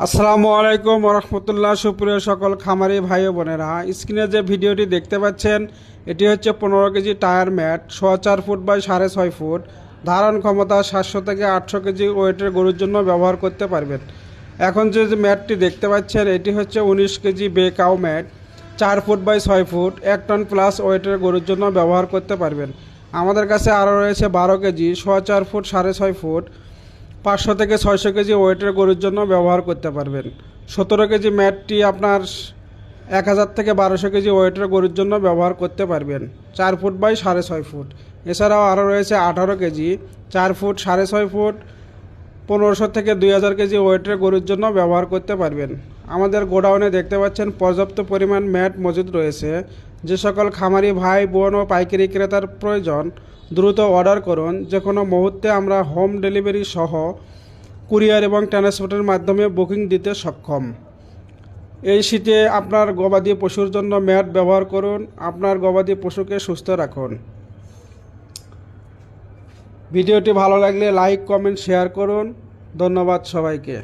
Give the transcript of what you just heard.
আসসালামু আলাইকুম রহমতুল্লাহ। সুপ্রিয় সকল খামারি ভাই ও বোনেরা, স্ক্রিনে যে ভিডিওটি দেখতে পাচ্ছেন এটি হচ্ছে 15 KG tyre mat, 4.5 foot by 6.5 foot, ধারণ ক্ষমতা 700 থেকে 800 কেজি ওয়েটের গরুর জন্য ব্যবহার করতে পারবেন। এখন যে ম্যাটটি দেখতে পাচ্ছেন এটি হচ্ছে 19 KG bay cow mat, 4 foot by 6 foot, 1 ton plus ওয়েটের গরুর জন্য ব্যবহার করতে পারবেন। আমাদের কাছে আরও রয়েছে 12 কেজি 4.5 ফুট 6.5 ফুট, 500 থেকে 600 কেজি ওয়েটের গরুর জন্য ব্যবহার করতে পারবেন। 17 কেজি ম্যাটটি আপনার 1000 থেকে 1200 কেজি ওয়েটের গরুর জন্য ব্যবহার করতে পারবেন, 4 ফুট বাই 6.5 ফুট। এছাড়াও আরও রয়েছে 18 কেজি 4 ফুট 6.5 ফুট, 1500 থেকে 2000 কেজি ওয়েটের গরুর জন্য ব্যবহার করতে পারবেন। আমাদের গোডাউনে দেখতে পাচ্ছেন পর্যাপ্ত পরিমাণ ম্যাট মজুদ রয়েছে। যে সকল খামারি ভাই বোন ও পাইকারি ক্রেতার প্রয়োজন দ্রুত অর্ডার করুন। যে কোনো মুহূর্তে আমরা হোম ডেলিভারি সহ কুরিয়ার এবং ট্রান্সপোর্টের মাধ্যমে বুকিং দিতে সক্ষম। এই শীতে আপনার গবাদি পশুর জন্য ম্যাট ব্যবহার করুন, আপনার গবাদি পশুকে সুস্থ রাখুন। ভিডিওটি ভালো লাগলে লাইক কমেন্ট শেয়ার করুন। ধন্যবাদ সবাইকে।